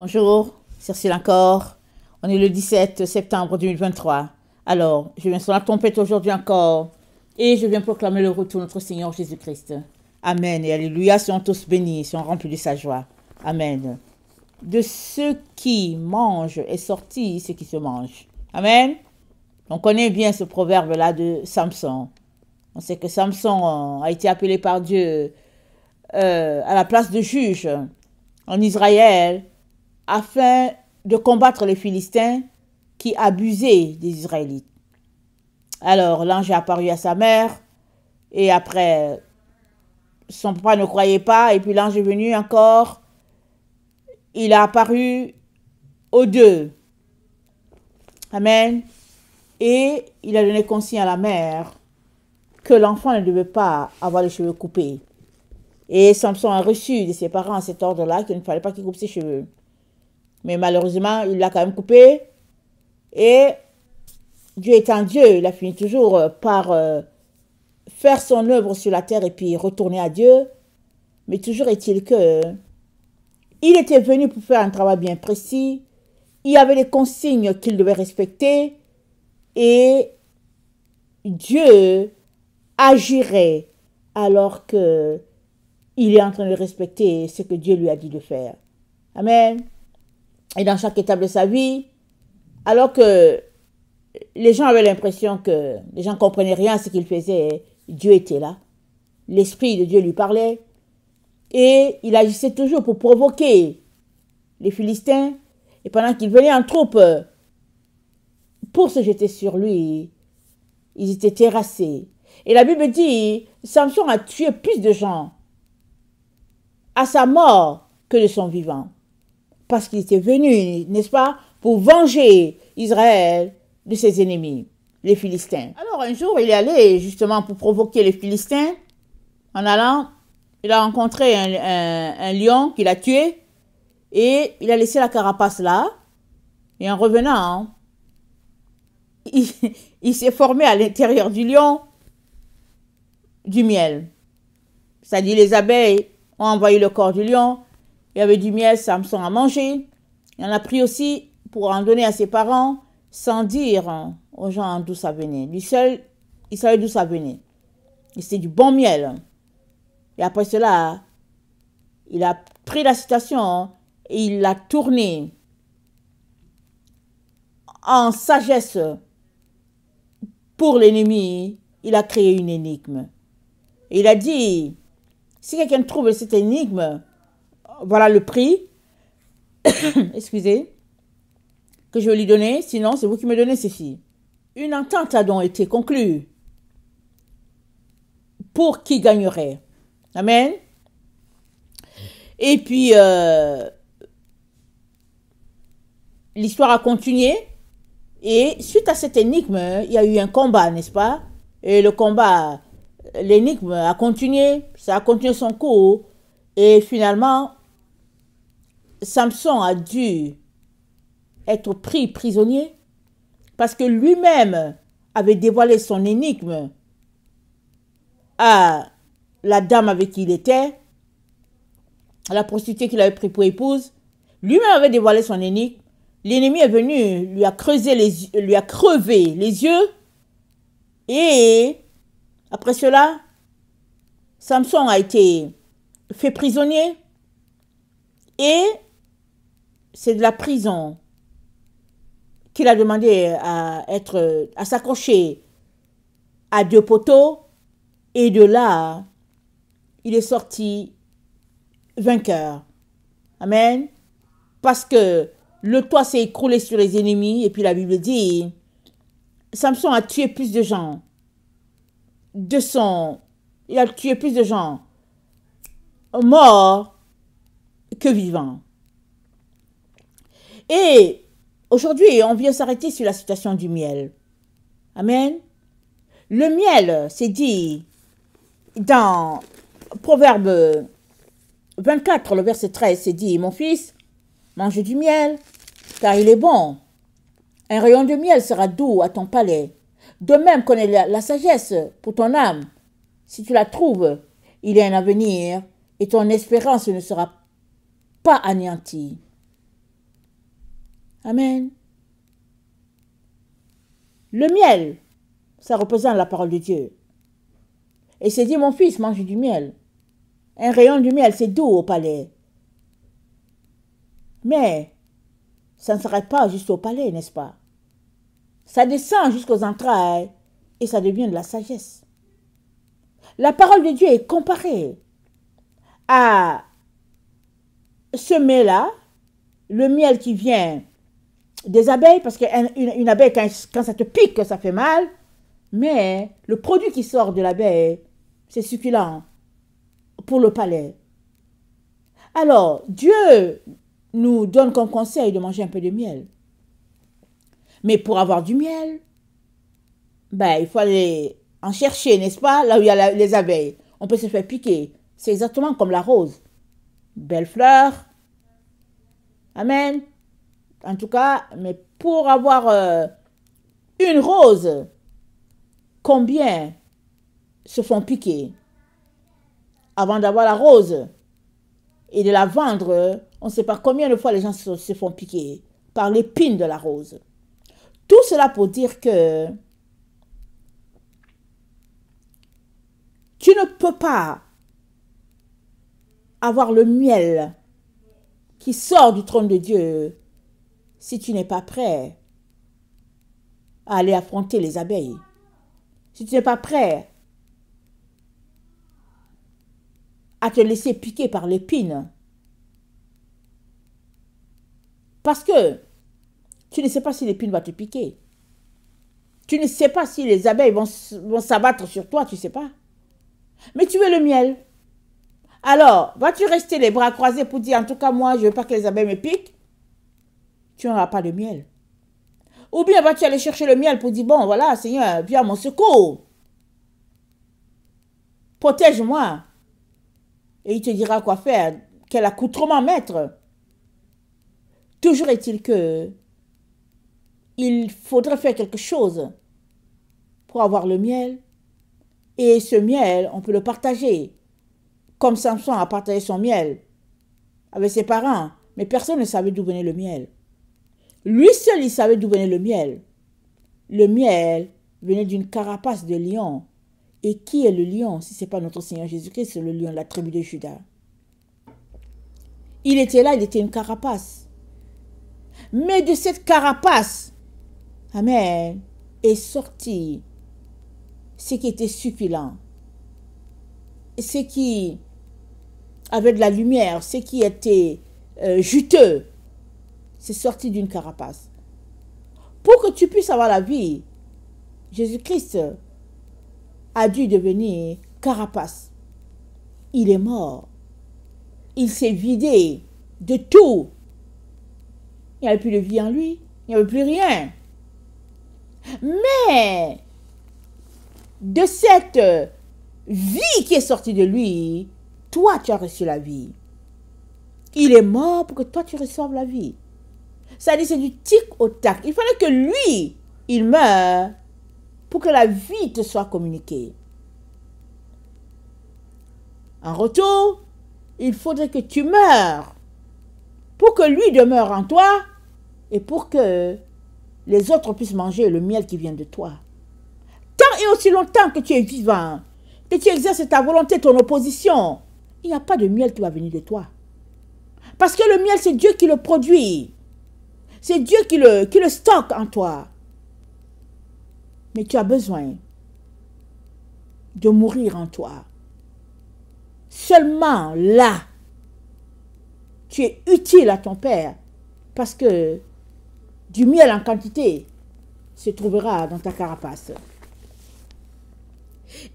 Bonjour, c'est Cyril encore. On est le 17 septembre 2023. Alors, je viens sur la trompette aujourd'hui encore et je viens proclamer le retour de notre Seigneur Jésus-Christ. Amen et alléluia, soyons tous bénis, soyons remplis de sa joie. Amen. De ce qui mange est sorti ce qui se mange. Amen. On connaît bien ce proverbe-là de Samson. On sait que Samson a été appelé par Dieu à la place de juge en Israël afin de combattre les Philistins qui abusaient des Israélites. Alors l'ange est apparu à sa mère et après son papa ne croyait pas et puis l'ange est venu encore. Il a apparu aux deux. Amen. Et il a donné consigne à la mère que l'enfant ne devait pas avoir les cheveux coupés. Et Samson a reçu de ses parents cet ordre-là qu'il ne fallait pas qu'il coupe ses cheveux. Mais malheureusement, il l'a quand même coupé. Et Dieu étant Dieu, il a fini toujours par faire son œuvre sur la terre et puis retourner à Dieu. Mais toujours est-il que il était venu pour faire un travail bien précis. Il y avait des consignes qu'il devait respecter. Et Dieu agirait alors que il est en train de respecter ce que Dieu lui a dit de faire. Amen. Et dans chaque étape de sa vie, alors que les gens avaient l'impression que les gens ne comprenaient rien à ce qu'il faisait, Dieu était là. L'Esprit de Dieu lui parlait. Et il agissait toujours pour provoquer les Philistins. Et pendant qu'ils venaient en troupe pour se jeter sur lui, ils étaient terrassés. Et la Bible dit, Samson a tué plus de gens à sa mort que de son vivant. Parce qu'il était venu, n'est-ce pas, pour venger Israël de ses ennemis, les Philistins. Alors un jour, il est allé justement pour provoquer les Philistins. En allant, il a rencontré un lion qu'il a tué et il a laissé la carapace là. Et en revenant, il s'est formé à l'intérieur du lion du miel. C'est-à-dire les abeilles ont envahi le corps du lion. Il y avait du miel, Samson a mangé. Il en a pris aussi pour en donner à ses parents sans dire aux gens d'où ça venait. Lui seul, il savait d'où ça venait. Et c'était du bon miel. Et après cela, il a pris la citation et il l'a tournée en sagesse pour l'ennemi. Il a créé une énigme. Et il a dit, si quelqu'un trouve cette énigme, voilà le prix, excusez, que je vais lui donner, sinon c'est vous qui me donnez ceci. Une entente a donc été conclue pour qui gagnerait. Amen. Et puis, l'histoire a continué. Et suite à cette énigme, il y a eu un combat, n'est-ce pas? Et le combat, l'énigme a continué. Ça a continué son cours. Et finalement, Samson a dû être pris prisonnier parce que lui-même avait dévoilé son énigme à la dame avec qui il était, à la prostituée qu'il avait pris pour épouse. Lui-même avait dévoilé son énigme. L'ennemi est venu, lui a crevé les yeux. Et après cela, Samson a été fait prisonnier. Et c'est de la prison qu'il a demandé à s'accrocher à deux poteaux. Et de là, il est sorti vainqueur. Amen. Parce que le toit s'est écroulé sur les ennemis. Et puis la Bible dit, Samson a tué plus de gens. Il a tué plus de gens morts que vivants. Et aujourd'hui, on vient s'arrêter sur la situation du miel. Amen. Le miel, c'est dit dans Proverbe 24, le verset 13, c'est dit, mon fils, mange du miel, car il est bon. Un rayon de miel sera doux à ton palais. De même, connais la sagesse pour ton âme. Si tu la trouves, il y a un avenir et ton espérance ne sera pas anéantie. Amen. Le miel, ça représente la parole de Dieu. Et c'est dit, mon fils, mange du miel. Un rayon du miel, c'est doux au palais. Mais ça ne s'arrête pas juste au palais, n'est-ce pas? Ça descend jusqu'aux entrailles et ça devient de la sagesse. La parole de Dieu est comparée à ce mets-là, le miel qui vient des abeilles, parce qu'une abeille, quand ça te pique, ça fait mal, mais le produit qui sort de l'abeille, c'est succulent pour le palais. Alors, Dieu nous donne comme conseil de manger un peu de miel. Mais pour avoir du miel, il faut aller en chercher, n'est-ce pas, là où il y a les abeilles. On peut se faire piquer. C'est exactement comme la rose. Belle fleur. Amen. En tout cas, mais pour avoir une rose, combien se font piquer avant d'avoir la rose et de la vendre? On ne sait pas combien de fois les gens se font piquer par l'épine de la rose. Tout cela pour dire que tu ne peux pas avoir le miel qui sort du trône de Dieu si tu n'es pas prêt à aller affronter les abeilles. Si tu n'es pas prêt à te laisser piquer par l'épine. Parce que tu ne sais pas si l'épine va te piquer. Tu ne sais pas si les abeilles vont s'abattre sur toi, tu ne sais pas. Mais tu veux le miel. Alors, vas-tu rester les bras croisés pour dire, en tout cas, moi, je ne veux pas que les abeilles me piquent? Tu n'auras pas de miel. Ou bien vas-tu aller chercher le miel pour dire, bon, voilà, Seigneur, viens à mon secours. Protège-moi. Et il te dira quoi faire, quel accoutrement mettre. Toujours est-il que il faudrait faire quelque chose pour avoir le miel. Et ce miel, on peut le partager. Comme Samson a partagé son miel avec ses parents. Mais personne ne savait d'où venait le miel. Lui seul, il savait d'où venait le miel. Le miel venait d'une carapace de lion. Et qui est le lion, si ce n'est pas notre Seigneur Jésus-Christ, c'est le lion de la tribu de Juda. Il était là, il était une carapace. Mais de cette carapace, amen, est sorti ce qui était succulent, ce qui avait de la lumière, ce qui était juteux. C'est sorti d'une carapace. Pour que tu puisses avoir la vie, Jésus-Christ a dû devenir carapace. Il est mort. Il s'est vidé de tout. Il n'y avait plus de vie en lui. Il n'y avait plus rien. Mais de cette vie qui est sortie de lui, toi, tu as reçu la vie. Il est mort pour que toi, tu reçoives la vie. Ça dit, c'est du tic au tac. Il fallait que lui, il meure pour que la vie te soit communiquée. En retour, il faudrait que tu meurs pour que lui demeure en toi et pour que les autres puissent manger le miel qui vient de toi. Tant et aussi longtemps que tu es vivant, que tu exerces ta volonté, ton opposition, il n'y a pas de miel qui va venir de toi. Parce que le miel, c'est Dieu qui le produit. C'est Dieu qui le stocke en toi. Mais tu as besoin de mourir en toi. Seulement là, tu es utile à ton Père parce que du miel en quantité se trouvera dans ta carapace.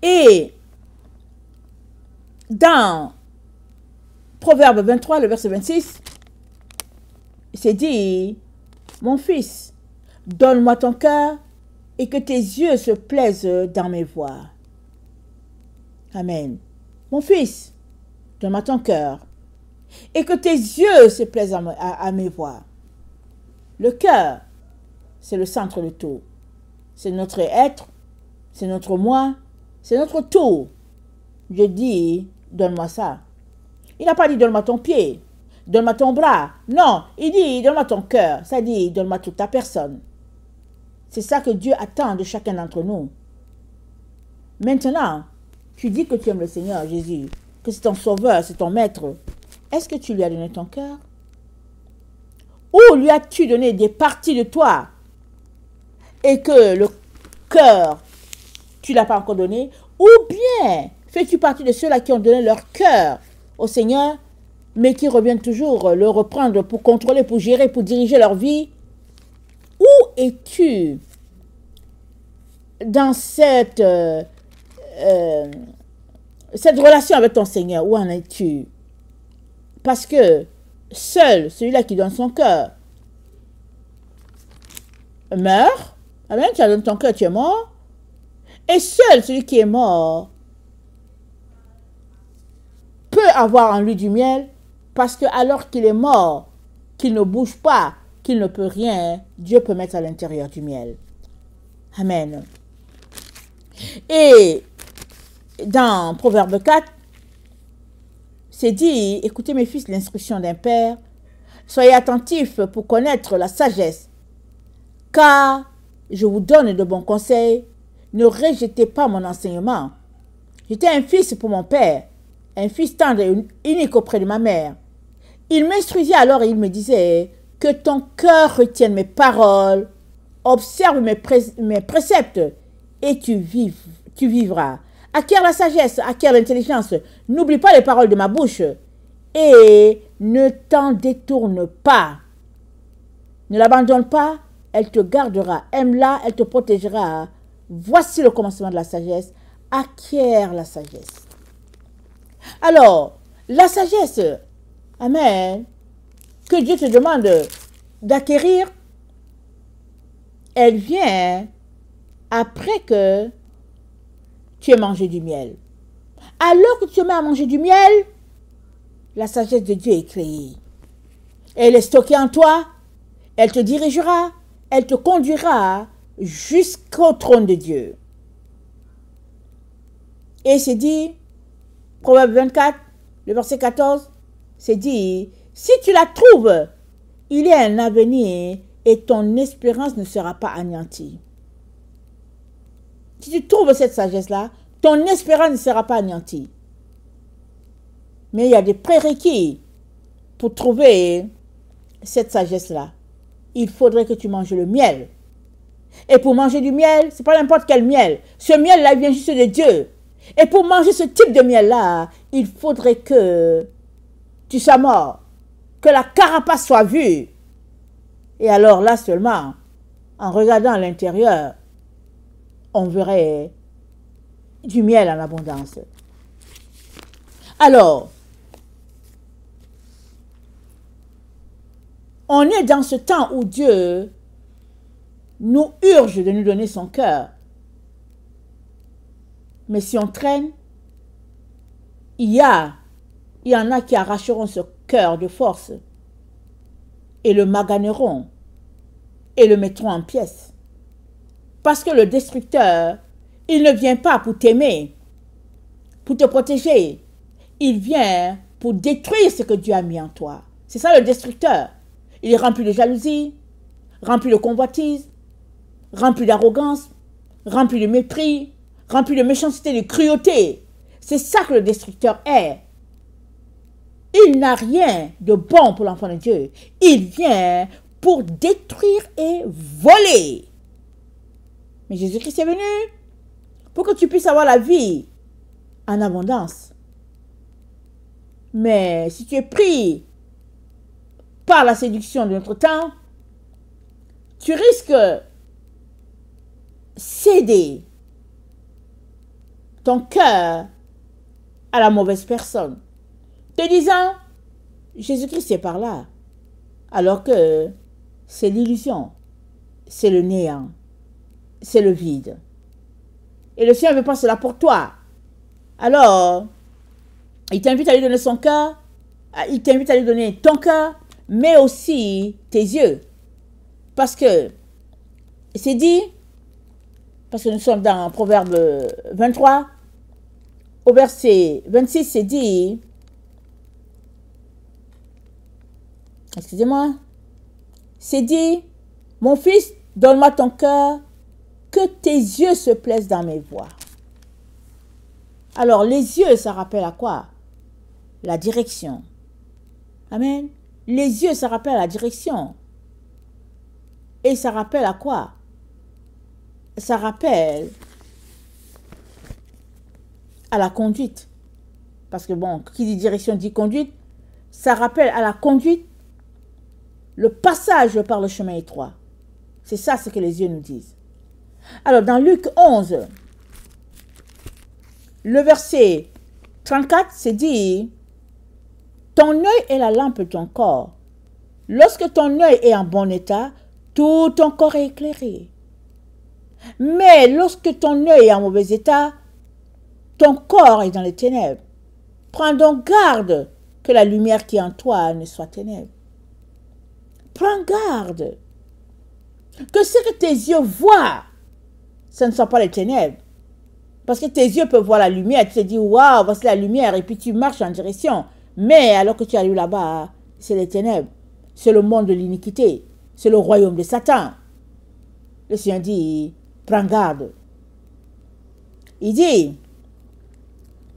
Et dans Proverbe 23, le verset 26, c'est dit, mon fils, donne-moi ton cœur et que tes yeux se plaisent dans mes voies. Amen. Mon fils, donne-moi ton cœur et que tes yeux se plaisent à mes voies. Le cœur, c'est le centre de tout. C'est notre être, c'est notre moi, c'est notre tout. Je dis, donne-moi ça. Il n'a pas dit, donne-moi ton pied. donne-moi ton bras. Non, il dit, donne-moi ton cœur. Ça dit, donne-moi toute ta personne. C'est ça que Dieu attend de chacun d'entre nous. Maintenant, tu dis que tu aimes le Seigneur Jésus, que c'est ton sauveur, c'est ton maître. Est-ce que tu lui as donné ton cœur? Ou lui as-tu donné des parties de toi et que le cœur, tu ne l'as pas encore donné? Ou bien fais-tu partie de ceux-là qui ont donné leur cœur au Seigneur, mais qui reviennent toujours le reprendre pour contrôler, pour gérer, pour diriger leur vie? Où es-tu dans cette relation avec ton Seigneur? Où en es-tu? Parce que seul celui-là qui donne son cœur meurt. Amen, tu as donné ton cœur, tu es mort. Et seul celui qui est mort peut avoir en lui du miel, parce que alors qu'il est mort, qu'il ne bouge pas, qu'il ne peut rien, Dieu peut mettre à l'intérieur du miel. Amen. Et dans Proverbe 4, c'est dit, écoutez mes fils, l'instruction d'un père, soyez attentifs pour connaître la sagesse, car je vous donne de bons conseils, ne rejetez pas mon enseignement. J'étais un fils pour mon père, un fils tendre et unique auprès de ma mère. Il m'instruisait alors et il me disait, que ton cœur retienne mes paroles, observe mes préceptes et tu vivras. Acquiert la sagesse, acquiert l'intelligence. N'oublie pas les paroles de ma bouche et ne t'en détourne pas. Ne l'abandonne pas, elle te gardera. Aime-la, elle te protégera. Voici le commencement de la sagesse. Acquiert la sagesse. Alors, la sagesse, amen, que Dieu te demande d'acquérir, elle vient après que tu aies mangé du miel. Alors que tu te mets à manger du miel, la sagesse de Dieu est créée. Elle est stockée en toi, elle te dirigera, elle te conduira jusqu'au trône de Dieu. Et c'est dit, Proverbe 24, le verset 14, c'est dit, si tu la trouves, il y a un avenir et ton espérance ne sera pas anéantie. Si tu trouves cette sagesse-là, ton espérance ne sera pas anéantie. Mais il y a des prérequis pour trouver cette sagesse-là. Il faudrait que tu manges le miel. Et pour manger du miel, ce n'est pas n'importe quel miel. Ce miel-là vient juste de Dieu. Et pour manger ce type de miel-là, il faudrait que tu sois mort, que la carapace soit vue. Et alors là seulement, en regardant à l'intérieur, on verrait du miel en abondance. Alors, on est dans ce temps où Dieu nous urge de nous donner son cœur. Mais si on traîne, il y en a qui arracheront ce cœur de force et le maganeront et le mettront en pièces. Parce que le destructeur, il ne vient pas pour t'aimer, pour te protéger. Il vient pour détruire ce que Dieu a mis en toi. C'est ça le destructeur. Il est rempli de jalousie, rempli de convoitise, rempli d'arrogance, rempli de mépris, rempli de méchanceté, de cruauté. C'est ça que le destructeur est. Il n'a rien de bon pour l'enfant de Dieu. Il vient pour détruire et voler. Mais Jésus-Christ est venu pour que tu puisses avoir la vie en abondance. Mais si tu es pris par la séduction de notre temps, tu risques céder ton cœur à la mauvaise personne, te disant, Jésus-Christ est par là, alors que c'est l'illusion, c'est le néant, c'est le vide. Et le Seigneur veut pas cela pour toi. Alors, il t'invite à lui donner son cœur, il t'invite à lui donner ton cœur, mais aussi tes yeux. Parce que, c'est dit, parce que nous sommes dans Proverbe 23, au verset 26, c'est dit, excusez-moi, c'est dit, mon fils, donne-moi ton cœur, que tes yeux se plaisent dans mes voies. Alors, les yeux, ça rappelle à quoi? La direction. Amen. Les yeux, ça rappelle la direction. Et ça rappelle à quoi? Ça rappelle à la conduite. Parce que bon, qui dit direction dit conduite. Ça rappelle à la conduite le passage par le chemin étroit. C'est ça ce que les yeux nous disent. Alors, dans Luc 11, le verset 34, c'est dit, ton œil est la lampe de ton corps. Lorsque ton œil est en bon état, tout ton corps est éclairé. Mais lorsque ton œil est en mauvais état, ton corps est dans les ténèbres. Prends donc garde que la lumière qui est en toi ne soit ténèbres. Prends garde que ce que tes yeux voient, ce ne sont pas les ténèbres. Parce que tes yeux peuvent voir la lumière, tu te dis, waouh, voici la lumière, et puis tu marches en direction. Mais alors que tu arrives là-bas, c'est les ténèbres. C'est le monde de l'iniquité. C'est le royaume de Satan. Le Seigneur dit, prends garde. Il dit,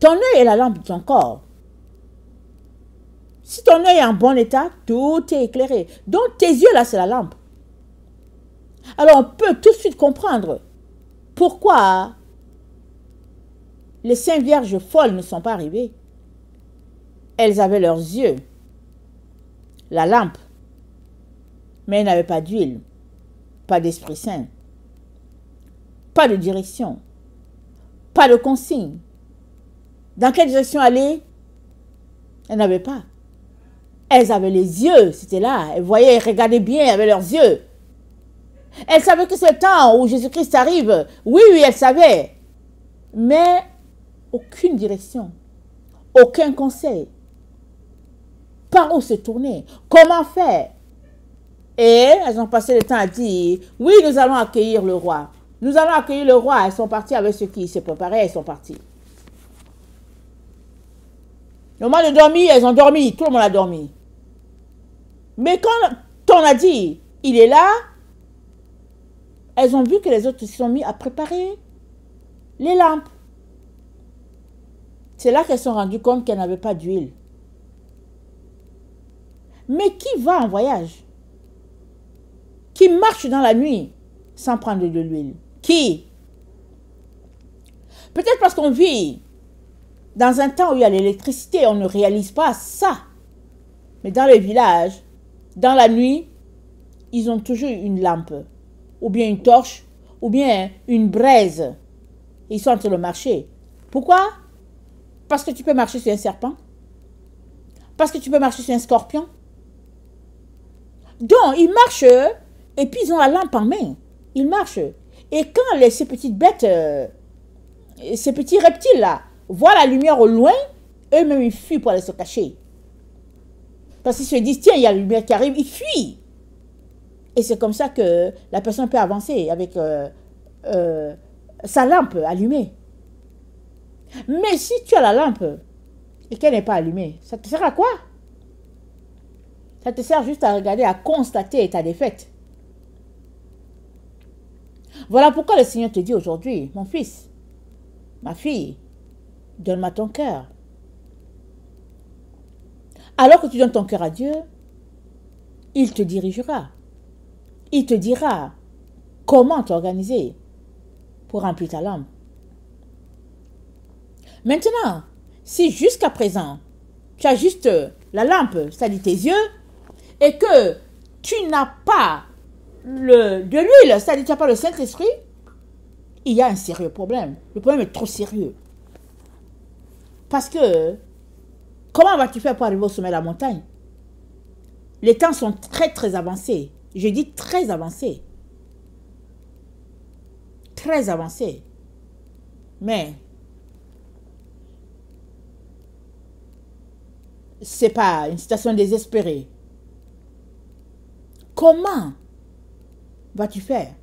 ton œil est la lampe de ton corps. Si ton œil est en bon état, tout est éclairé. Donc tes yeux là, c'est la lampe. Alors on peut tout de suite comprendre pourquoi les Saintes Vierges folles ne sont pas arrivées. Elles avaient leurs yeux, la lampe, mais elles n'avaient pas d'huile, pas d'Esprit Saint, pas de direction, pas de consigne. Dans quelle direction aller? Elles n'avaient pas. Elles avaient les yeux, c'était là. Elles voyaient, elles regardaient bien avec leurs yeux. Elles savaient que c'est le temps où Jésus-Christ arrive. Oui, oui, elles savaient. Mais aucune direction, aucun conseil. Par où se tourner? Comment faire? Et elles ont passé le temps à dire, oui, nous allons accueillir le roi. Nous allons accueillir le roi. Elles sont parties avec ceux qui se préparaient, elles sont parties. Le moment de dormir, elles ont dormi. Tout le monde a dormi. Mais quand on a dit, il est là, elles ont vu que les autres se sont mis à préparer les lampes. C'est là qu'elles se sont rendues compte qu'elles n'avaient pas d'huile. Mais qui va en voyage? Qui marche dans la nuit sans prendre de l'huile? Qui? Peut-être parce qu'on vit dans un temps où il y a l'électricité, on ne réalise pas ça. Mais dans les villages, dans la nuit, ils ont toujours une lampe, ou bien une torche, ou bien une braise. Ils sont en train de marcher. Pourquoi? Parce que tu peux marcher sur un serpent. Parce que tu peux marcher sur un scorpion. Donc, ils marchent, et puis ils ont la lampe en main. Ils marchent. Et quand ces petites bêtes, ces petits reptiles-là, voient la lumière au loin, eux-mêmes, ils fuient pour aller se cacher. Parce qu'ils se disent, tiens, il y a la lumière qui arrive, ils fuient. Et c'est comme ça que la personne peut avancer avec sa lampe allumée. Mais si tu as la lampe et qu'elle n'est pas allumée, ça te sert à quoi? Ça te sert juste à regarder, à constater ta défaite. Voilà pourquoi le Seigneur te dit aujourd'hui, mon fils, ma fille, donne-moi ton cœur. Alors que tu donnes ton cœur à Dieu, il te dirigera. Il te dira comment t'organiser pour remplir ta lampe. Maintenant, si jusqu'à présent, tu as juste la lampe, c'est-à-dire tes yeux, et que tu n'as pas de l'huile, c'est-à-dire que tu n'as pas le Saint-Esprit, il y a un sérieux problème. Le problème est trop sérieux. Parce que, comment vas-tu faire pour arriver au sommet de la montagne? Les temps sont très, très avancés. Je dis très avancés. Très avancés. Mais, ce n'est pas une situation désespérée. Comment vas-tu faire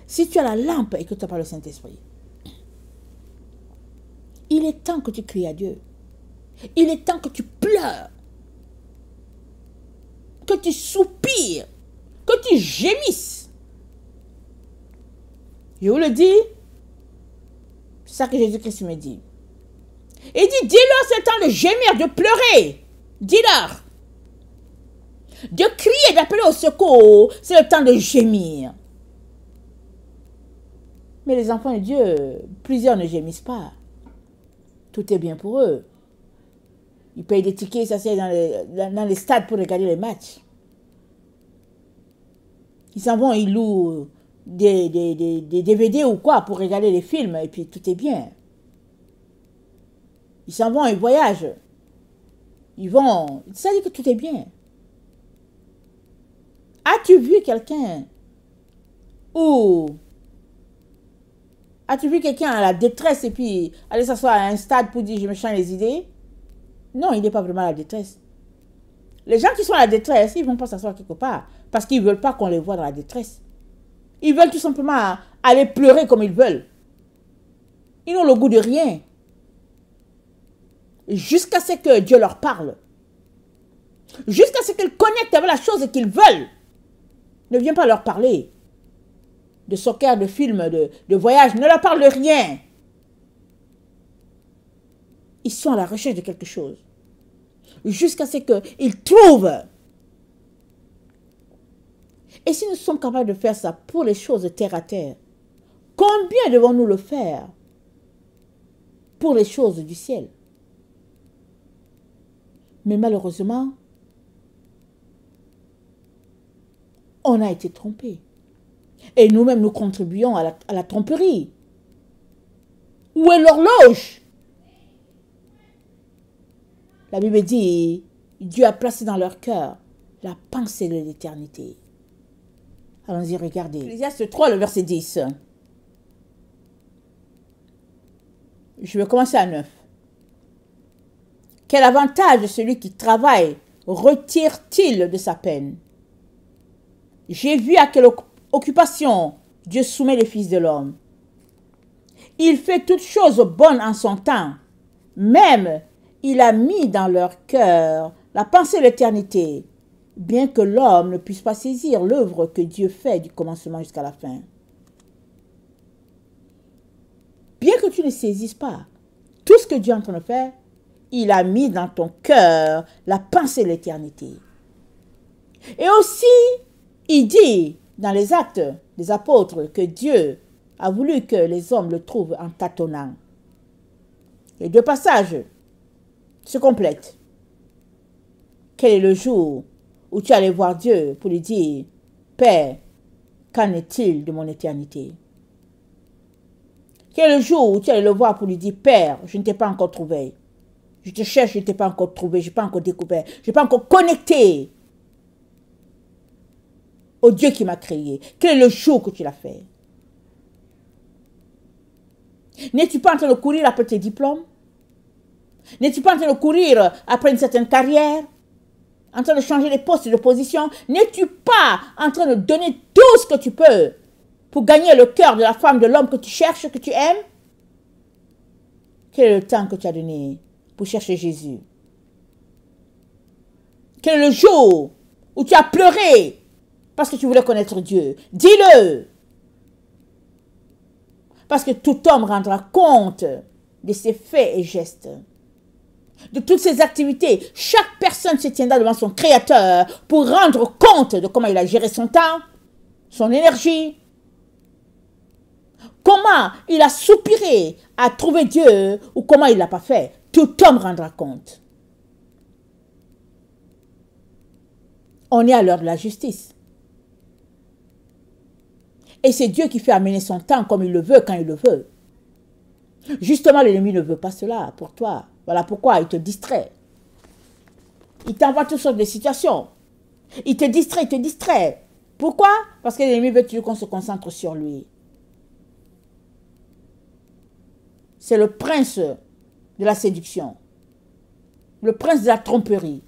si tu as la lampe et que tu n'as pas le Saint-Esprit? Il est temps que tu cries à Dieu. Il est temps que tu pleures. que tu soupires, que tu gémisses. Je vous le dis, c'est ça que Jésus-Christ me dit. Il dit, dis-leur, c'est le temps de gémir, de pleurer. Dis-leur. De crier, d'appeler au secours, c'est le temps de gémir. Mais les enfants de Dieu, plusieurs ne gémissent pas. Tout est bien pour eux. Ils payent des tickets, s'asseyent dans les stades pour regarder les matchs. Ils s'en vont, ils louent des DVD ou quoi pour regarder les films et puis tout est bien. Ils s'en vont, ils voyagent. Ils vont... Ça dit que tout est bien. As-tu vu quelqu'un ou... As-tu vu quelqu'un à la détresse et puis aller s'asseoir à un stade pour dire je me change les idées? Non, il n'est pas vraiment à la détresse. Les gens qui sont à la détresse, ils ne vont pas s'asseoir quelque part parce qu'ils ne veulent pas qu'on les voit dans la détresse. Ils veulent tout simplement aller pleurer comme ils veulent. Ils n'ont le goût de rien. Jusqu'à ce que Dieu leur parle. Jusqu'à ce qu'ils connectent avec la chose qu'ils veulent. Ne viens pas leur parler de soccer, de films, de voyage. Ne leur parle de rien. Ils sont à la recherche de quelque chose. Jusqu'à ce qu'ils trouvent. Et si nous sommes capables de faire ça pour les choses de terre à terre, combien devons-nous le faire pour les choses du ciel? Mais malheureusement, on a été trompés. Et nous-mêmes, nous contribuons à la tromperie. Où est l'horloge? La Bible dit, Dieu a placé dans leur cœur la pensée de l'éternité. Allons-y, regardez. Ecclésiaste 3, le verset 10. Je vais commencer à 9. Quel avantage de celui qui travaille retire-t-il de sa peine? J'ai vu à quelle occupation Dieu soumet les fils de l'homme. Il fait toutes choses bonnes en son temps. Même, il a mis dans leur cœur la pensée de l'éternité, bien que l'homme ne puisse pas saisir l'œuvre que Dieu fait du commencement jusqu'à la fin. Bien que tu ne saisisses pas tout ce que Dieu est en train de faire, il a mis dans ton cœur la pensée de l'éternité. Et aussi, il dit dans les Actes des Apôtres que Dieu a voulu que les hommes le trouvent en tâtonnant. Les deux passages se complètent. Quel est le jour où tu allais voir Dieu pour lui dire, Père, qu'en est-il de mon éternité? Quel est le jour où tu allais le voir pour lui dire, Père, je ne t'ai pas encore trouvé. Je te cherche, je ne t'ai pas encore trouvé, je n'ai pas encore découvert, je n'ai pas encore connecté au Dieu qui m'a créé. Quel est le jour que tu l'as fait? N'es-tu pas en train de courir après tes diplômes? N'es-tu pas en train de courir après une certaine carrière? En train de changer de poste, de position? N'es-tu pas en train de donner tout ce que tu peux pour gagner le cœur de la femme, de l'homme que tu cherches, que tu aimes? Quel est le temps que tu as donné pour chercher Jésus? Quel est le jour où tu as pleuré parce que tu voulais connaître Dieu? Dis-le! Parce que tout homme rendra compte de ses faits et gestes, de toutes ses activités. Chaque personne se tiendra devant son Créateur pour rendre compte de comment il a géré son temps, son énergie, comment il a soupiré à trouver Dieu ou comment il ne l'a pas fait. Tout homme rendra compte. On est à l'heure de la justice. Et c'est Dieu qui fait amener son temps comme il le veut, quand il le veut. Justement, l'ennemi ne veut pas cela pour toi. Voilà pourquoi il te distrait. Il t'envoie toutes sortes de situations. Il te distrait, il te distrait. Pourquoi? Parce que l'ennemi veut toujours qu'on se concentre sur lui. C'est le prince de la séduction. Le prince de la tromperie.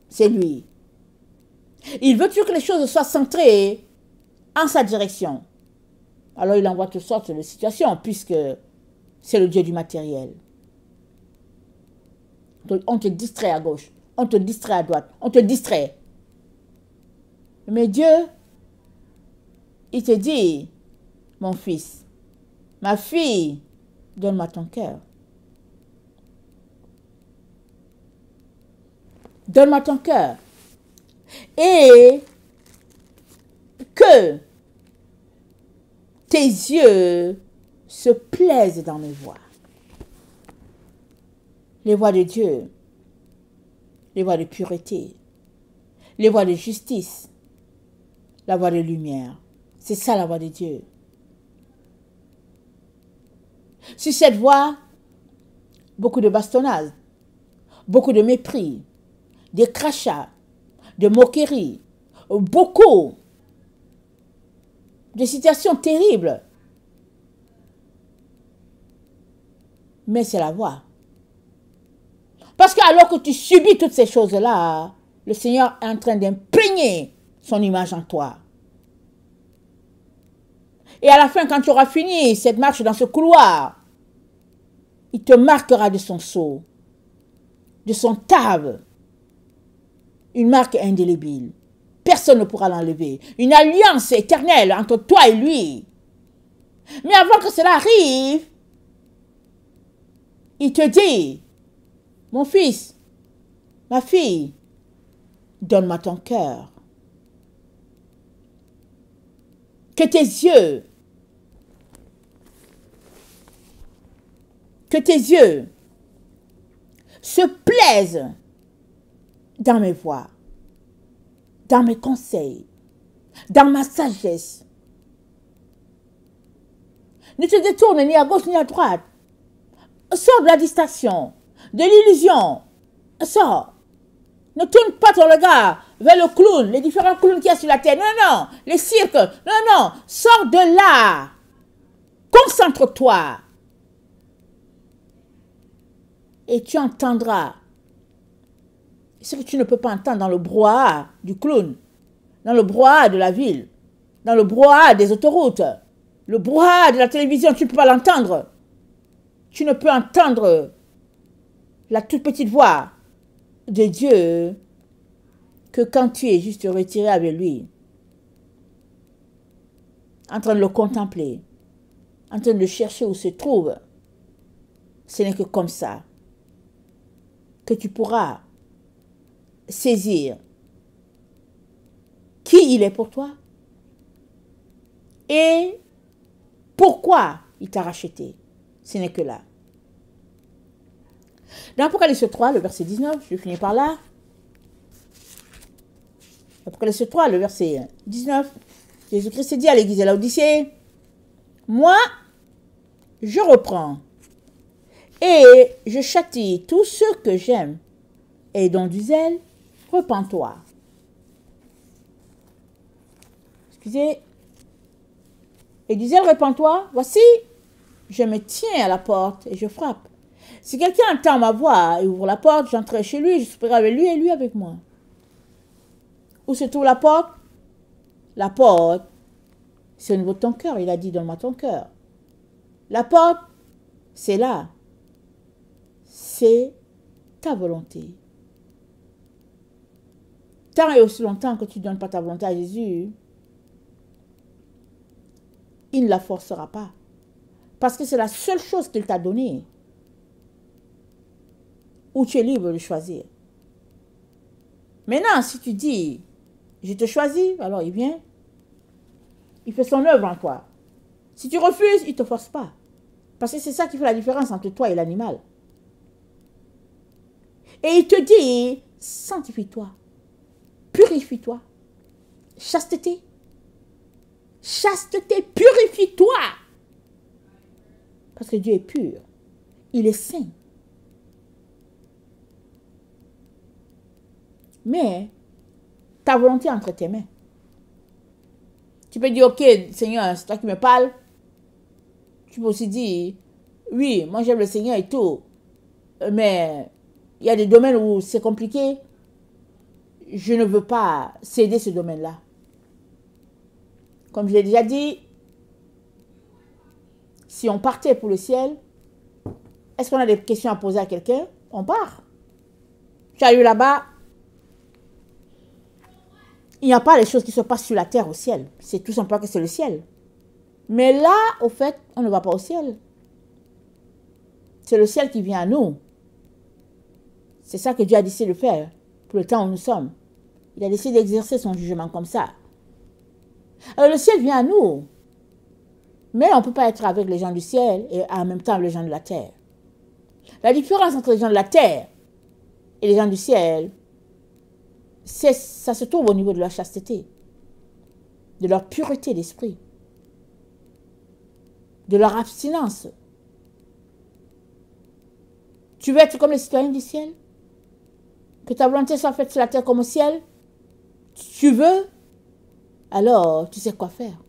C'est lui. Il veut toujours que les choses soient centrées en sa direction. Alors il envoie toutes sortes de situations, puisque c'est le Dieu du matériel. On te distrait à gauche, on te distrait à droite, on te distrait. Mais Dieu, il te dit, mon fils, ma fille, donne-moi ton cœur. Donne-moi ton cœur. Et que tes yeux se plaisent dans mes voies. Les voies de Dieu, les voies de pureté, les voies de justice, la voie de lumière. C'est ça la voie de Dieu. Sur cette voie, beaucoup de bastonnage, beaucoup de mépris, des crachats, de moqueries, beaucoup de situations terribles. Mais c'est la voie. Parce que alors que tu subis toutes ces choses-là, le Seigneur est en train d'imprégner son image en toi. Et à la fin, quand tu auras fini cette marche dans ce couloir, il te marquera de son sceau, de son table, une marque indélébile. Personne ne pourra l'enlever. Une alliance éternelle entre toi et lui. Mais avant que cela arrive, il te dit, mon fils, ma fille, donne-moi ton cœur. Que tes yeux se plaisent dans mes voies, dans mes conseils, dans ma sagesse. Ne te détourne ni à gauche ni à droite. Sors de la distraction, de l'illusion. Sors. Ne tourne pas ton regard vers le clown, les différents clowns qu'il y a sur la terre. Non, non, les cirques. Non, non, sors de là. Concentre-toi. Et tu entendras ce que tu ne peux pas entendre dans le brouhaha du clown, dans le brouhaha de la ville, dans le brouhaha des autoroutes, le brouhaha de la télévision, tu ne peux pas l'entendre. Tu ne peux entendre la toute petite voix de Dieu que quand tu es juste retiré avec lui, en train de le contempler, en train de chercher où se trouve. Ce n'est que comme ça que tu pourras saisir qui il est pour toi et pourquoi il t'a racheté. Ce n'est que là. Dans Apocalypse 3, le verset 19, je finis par là. Apocalypse 3, le verset 19, Jésus-Christ dit à l'église de Laodicée, moi, je reprends et je châtie tous ceux que j'aime et dont du zèle, repens-toi. Excusez. Et du zèle, repens-toi, voici, je me tiens à la porte et je frappe. Si quelqu'un entend ma voix et ouvre la porte, j'entrerai chez lui, je souperai avec lui et lui avec moi. Où se trouve la porte? La porte, c'est au niveau de ton cœur. Il a dit, donne-moi ton cœur. La porte, c'est là. C'est ta volonté. Tant et aussi longtemps que tu ne donnes pas ta volonté à Jésus, il ne la forcera pas. Parce que c'est la seule chose qu'il t'a donnée. Où tu es libre de choisir. Maintenant, si tu dis, je te choisis, alors il vient. Il fait son œuvre en toi. Si tu refuses, il ne te force pas. Parce que c'est ça qui fait la différence entre toi et l'animal. Et il te dit, sanctifie-toi. Purifie-toi. Chasteté. Chasteté, purifie-toi. Parce que Dieu est pur. Il est saint. Mais ta volonté est entre tes mains. Tu peux dire, ok, Seigneur, c'est toi qui me parles. Tu peux aussi dire, oui, moi j'aime le Seigneur et tout. Mais il y a des domaines où c'est compliqué. Je ne veux pas céder ce domaine-là. Comme je l'ai déjà dit, si on partait pour le ciel, est-ce qu'on a des questions à poser à quelqu'un? On part. Tu arrives là-bas, Il n'y a pas les choses qui se passent sur la terre au ciel. C'est tout simplement que c'est le ciel. Mais là, au fait, on ne va pas au ciel. C'est le ciel qui vient à nous. C'est ça que Dieu a décidé de faire pour le temps où nous sommes. Il a décidé d'exercer son jugement comme ça. Alors le ciel vient à nous. Mais on ne peut pas être avec les gens du ciel et en même temps les gens de la terre. La différence entre les gens de la terre et les gens du ciel, ça se trouve au niveau de leur chasteté, de leur pureté d'esprit, de leur abstinence. Tu veux être comme les citoyens du ciel? Que ta volonté soit faite sur la terre comme au ciel? Tu veux? Alors, tu sais quoi faire.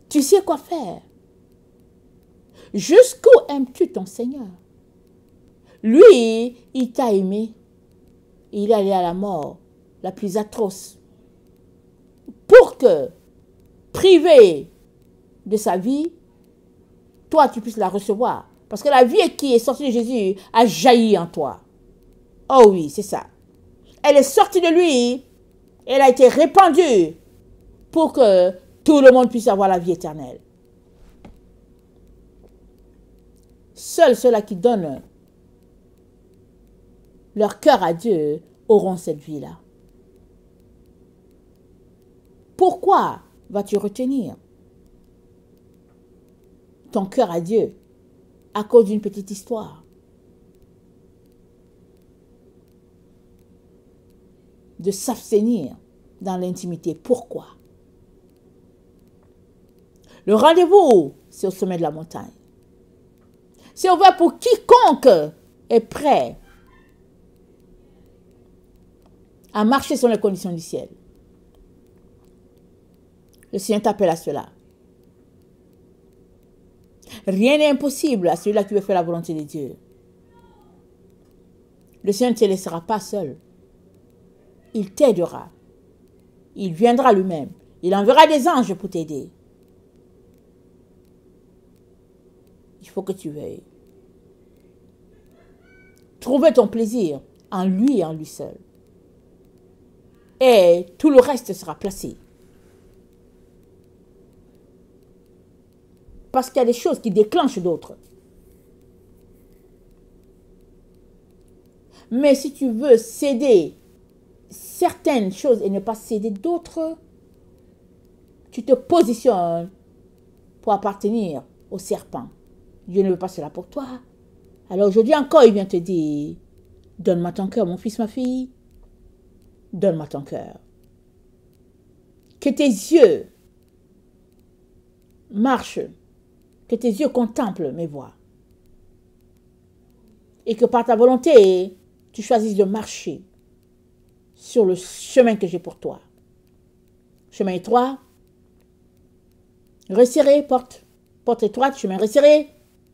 Tu sais quoi faire. Jusqu'où aimes-tu ton Seigneur? Lui, il t'a aimé. Et il est allé à la mort, la plus atroce. Pour que, privé de sa vie, toi, tu puisses la recevoir. Parce que la vie qui est sortie de Jésus a jailli en toi. Oh oui, c'est ça. Elle est sortie de lui. Elle a été répandue pour que tout le monde puisse avoir la vie éternelle. Seuls ceux-là qui donnent leur cœur à Dieu auront cette vie-là. Pourquoi vas-tu retenir ton cœur à Dieu à cause d'une petite histoire? De s'abstenir dans l'intimité. Pourquoi? Le rendez-vous, c'est au sommet de la montagne. C'est ouvert pour quiconque est prêt à marcher sur les conditions du ciel. Le Seigneur t'appelle à cela. Rien n'est impossible à celui-là qui veut faire la volonté de Dieu. Le Seigneur ne te laissera pas seul. Il t'aidera. Il viendra lui-même. Il enverra des anges pour t'aider. Il faut que tu veuilles trouver ton plaisir en lui et en lui seul. Et tout le reste sera placé. Parce qu'il y a des choses qui déclenchent d'autres. Mais si tu veux céder certaines choses et ne pas céder d'autres, tu te positionnes pour appartenir au serpent. Dieu ne veut pas cela pour toi. Alors aujourd'hui encore, il vient te dire, donne-moi ton cœur, mon fils, ma fille. Donne-moi ton cœur. Que tes yeux marchent, que tes yeux contemplent mes voies. Et que par ta volonté, tu choisisses de marcher sur le chemin que j'ai pour toi. Chemin étroit, resserré, porte étroite, chemin resserré,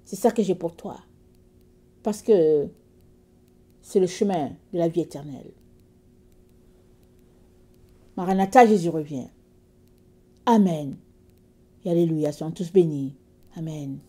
c'est ça que j'ai pour toi. Parce que c'est le chemin de la vie éternelle. Maranatha, Jésus revient. Amen. Et alléluia, soyons tous bénis. Amen.